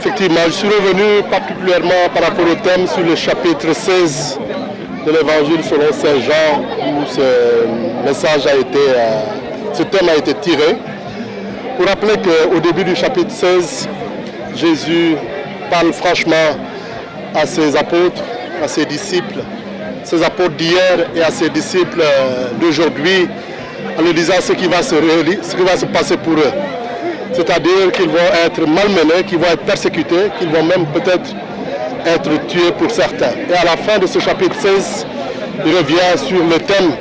Effectivement, je suis revenu particulièrement par rapport au thème sur le chapitre 16 de l'Évangile selon Saint Jean, où ce thème a été tiré. Pour rappeler qu'au début du chapitre 16, Jésus parle franchement à ses apôtres, à ses disciples, ses apôtres d'hier et à ses disciples d'aujourd'hui, en leur disant ce qui va se passer pour eux. C'est-à-dire qu'ils vont être malmenés, qu'ils vont être persécutés, qu'ils vont même peut-être être tués pour certains. Et à la fin de ce chapitre 16, il revient sur le thème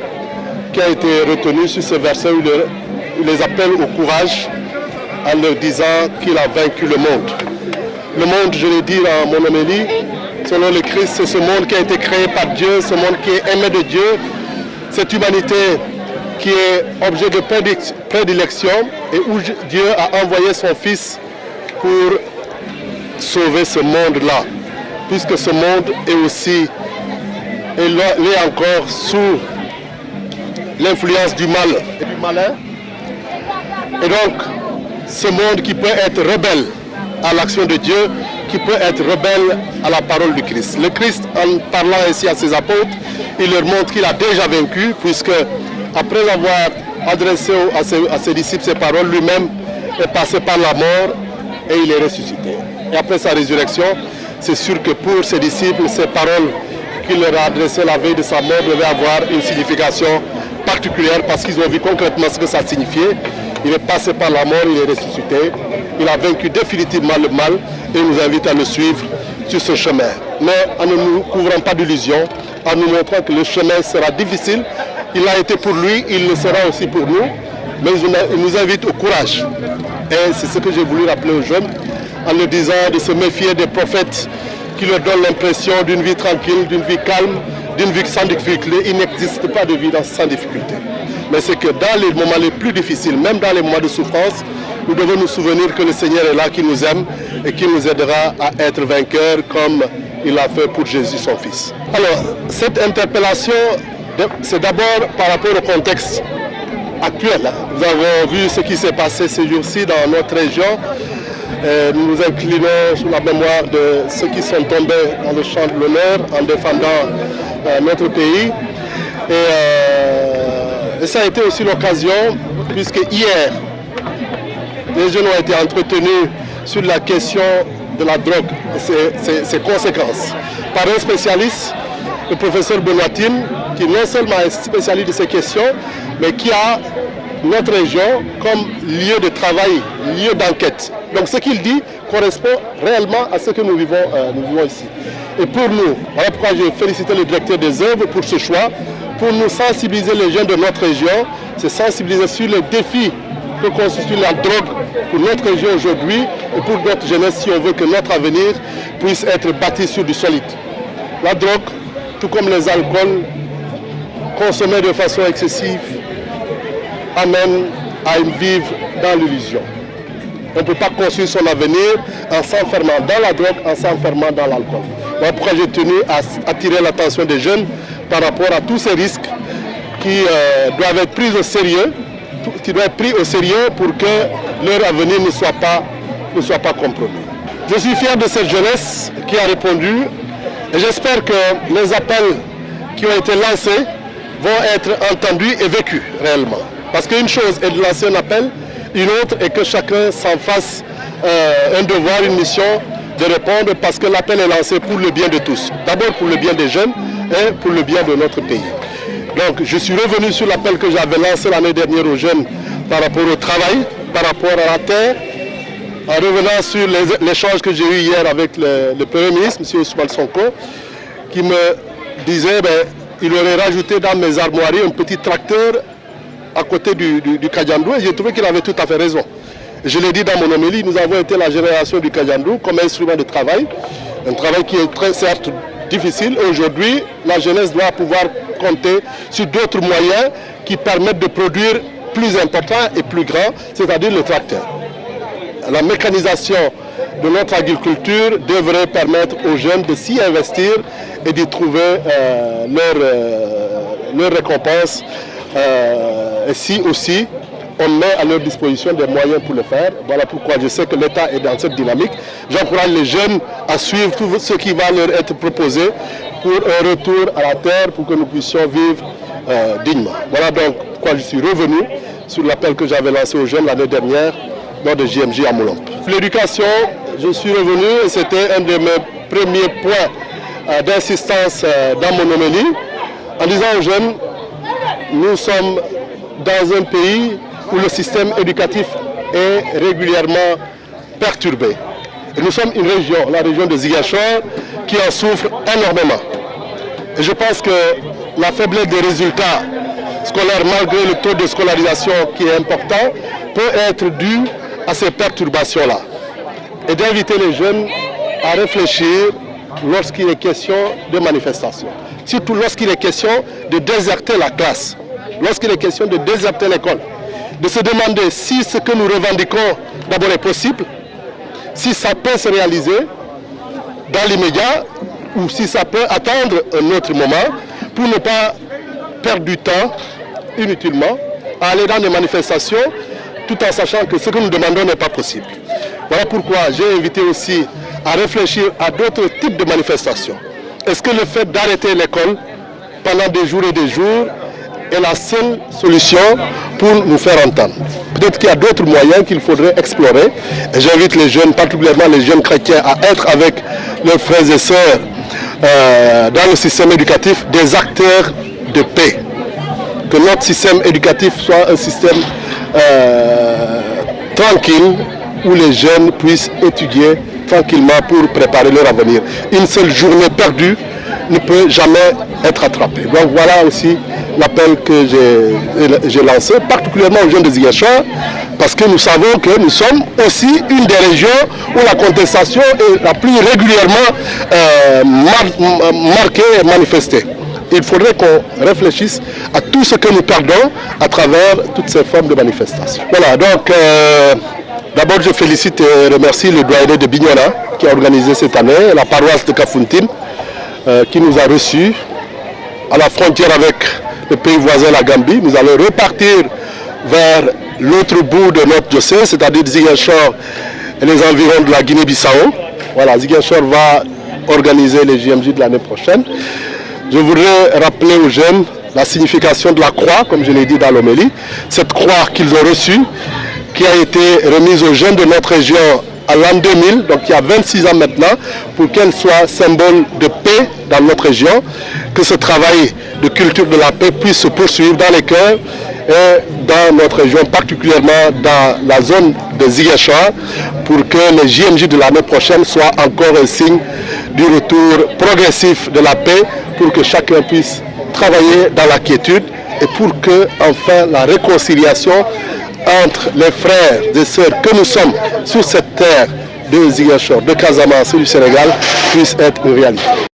qui a été retenu sur ce verset où il les appelle au courage en leur disant qu'il a vaincu le monde. Le monde, je l'ai dit dans mon homélie, selon le Christ, c'est ce monde qui a été créé par Dieu, ce monde qui est aimé de Dieu, cette humanité qui est objet de prédilection et où Dieu a envoyé son Fils pour sauver ce monde-là, puisque ce monde est aussi, est encore sous l'influence du mal et du malin. Et donc, ce monde qui peut être rebelle à l'action de Dieu, qui peut être rebelle à la parole du Christ. Le Christ, en parlant ainsi à ses apôtres, il leur montre qu'il a déjà vaincu, puisque après avoir adressé à ses disciples ces paroles, lui-même est passé par la mort et il est ressuscité. Et après sa résurrection, c'est sûr que pour ses disciples, ces paroles qu'il leur a adressées la veille de sa mort devaient avoir une signification particulière parce qu'ils ont vu concrètement ce que ça signifiait. Il est passé par la mort, il est ressuscité. Il a vaincu définitivement le mal et il nous invite à le suivre sur ce chemin. Mais en ne nous couvrant pas d'illusions, en nous montrant que le chemin sera difficile, il a été pour lui, il le sera aussi pour nous, mais il nous invite au courage. Et c'est ce que j'ai voulu rappeler aux jeunes, en leur disant de se méfier des prophètes qui leur donnent l'impression d'une vie tranquille, d'une vie calme, d'une vie sans difficulté. Il n'existe pas de vie sans difficulté. Mais c'est que dans les moments les plus difficiles, même dans les moments de souffrance, nous devons nous souvenir que le Seigneur est là, qui nous aime et qui nous aidera à être vainqueurs comme il l'a fait pour Jésus, son Fils. Alors, cette interpellation, c'est d'abord par rapport au contexte actuel. Nous avons vu ce qui s'est passé ces jours-ci dans notre région. Nous nous inclinons sous la mémoire de ceux qui sont tombés dans le champ de l'honneur en défendant notre pays. Et ça a été aussi l'occasion, puisque hier, les jeunes ont été entretenus sur la question de la drogue et ses conséquences par un spécialiste, le professeur Benoîtine, qui non seulement est spécialiste de ces questions, mais qui a notre région comme lieu de travail, lieu d'enquête. Donc ce qu'il dit correspond réellement à ce que nous vivons ici. Et pour nous, voilà pourquoi j'ai félicité le directeur des œuvres pour ce choix, pour nous sensibiliser les jeunes de notre région, c'est sensibiliser sur les défis que constitue la drogue pour notre région aujourd'hui et pour notre jeunesse si on veut que notre avenir puisse être bâti sur du solide. La drogue, tout comme les alcools, consommés de façon excessive, amène à vivre dans l'illusion. On ne peut pas construire son avenir en s'enfermant dans la drogue, en s'enfermant dans l'alcool. Voilà pourquoi j'ai tenu à attirer l'attention des jeunes par rapport à tous ces risques qui doivent être pris au sérieux, pour que leur avenir ne soit pas compromis. Je suis fier de cette jeunesse qui a répondu et j'espère que les appels qui ont été lancés vont être entendus et vécus réellement. Parce qu'une chose est de lancer un appel, une autre est que chacun s'en fasse un devoir, une mission de répondre parce que l'appel est lancé pour le bien de tous. D'abord pour le bien des jeunes et pour le bien de notre pays. Donc je suis revenu sur l'appel que j'avais lancé l'année dernière aux jeunes par rapport au travail, par rapport à la terre, en revenant sur l'échange que j'ai eu hier avec le Premier ministre, M. Ousmane Sonko, qui me disait il aurait rajouté dans mes armoiries un petit tracteur à côté du Kajandu et j'ai trouvé qu'il avait tout à fait raison. Je l'ai dit dans mon homélie, nous avons été la génération du Kajandu comme instrument de travail, un travail qui est certes difficile. Aujourd'hui, la jeunesse doit pouvoir compter sur d'autres moyens qui permettent de produire plus important et plus grand, c'est-à-dire le tracteur. La mécanisation de notre agriculture devrait permettre aux jeunes de s'y investir et d'y trouver leur récompense. Et si aussi on met à leur disposition des moyens pour le faire. Voilà pourquoi je sais que l'État est dans cette dynamique. J'encourage les jeunes à suivre tout ce qui va leur être proposé pour un retour à la terre, pour que nous puissions vivre dignement. Voilà donc pourquoi je suis revenu sur l'appel que j'avais lancé aux jeunes l'année dernière lors de JMJ à Moulombe. L'éducation, je suis revenu et c'était un de mes premiers points d'assistance dans mon homélie, en disant aux jeunes, nous sommes dans un pays où le système éducatif est régulièrement perturbé. Et nous sommes une région, la région de Ziguinchor, qui en souffre énormément. Et je pense que la faiblesse des résultats scolaires, malgré le taux de scolarisation qui est important, peut être due à ces perturbations-là. Et d'inviter les jeunes à réfléchir lorsqu'il est question de manifestation. Surtout lorsqu'il est question de déserter la classe, lorsqu'il est question de déserter l'école. De se demander si ce que nous revendiquons d'abord est possible, si ça peut se réaliser dans l'immédiat ou si ça peut attendre un autre moment pour ne pas perdre du temps inutilement à aller dans des manifestations tout en sachant que ce que nous demandons n'est pas possible. Voilà pourquoi j'ai invité aussi à réfléchir à d'autres types de manifestations. Est-ce que le fait d'arrêter l'école pendant des jours et des jours est la seule solution pour nous faire entendre? Peut-être qu'il y a d'autres moyens qu'il faudrait explorer. Et j'invite les jeunes, particulièrement les jeunes chrétiens, à être avec leurs frères et sœurs dans le système éducatif des acteurs de paix. Que notre système éducatif soit un système tranquille où les jeunes puissent étudier tranquillement pour préparer leur avenir. Une seule journée perdue ne peut jamais être attrapée. Donc voilà aussi l'appel que j'ai lancé, particulièrement aux jeunes de Ziguinchor, parce que nous savons que nous sommes aussi une des régions où la contestation est la plus régulièrement marquée et manifestée. Il faudrait qu'on réfléchisse à tout ce que nous perdons à travers toutes ces formes de manifestation. Voilà, donc d'abord je félicite et remercie le doyen de Bignona qui a organisé cette année, la paroisse de Kafountine, qui nous a reçus à la frontière avec le pays voisin, la Gambie. Nous allons repartir vers l'autre bout de notre diocèse, c'est-à-dire Ziguinchor et les environs de la Guinée-Bissau. Voilà, Ziguinchor va organiser les JMJ de l'année prochaine. Je voudrais rappeler aux jeunes la signification de la croix, comme je l'ai dit dans l'homélie. Cette croix qu'ils ont reçue, qui a été remise aux jeunes de notre région à l'an 2000, donc il y a 26 ans maintenant, pour qu'elle soit symbole de paix dans notre région, que ce travail de culture de la paix puisse se poursuivre dans les cœurs et dans notre région, particulièrement dans la zone de Ziguinchor, pour que les JMJ de l'année prochaine soient encore un signe du retour progressif de la paix, pour que chacun puisse travailler dans la quiétude et pour que enfin la réconciliation entre les frères et sœurs que nous sommes sur cette terre de Ziguinchor, de Casamance et du Sénégal puisse être une réalité.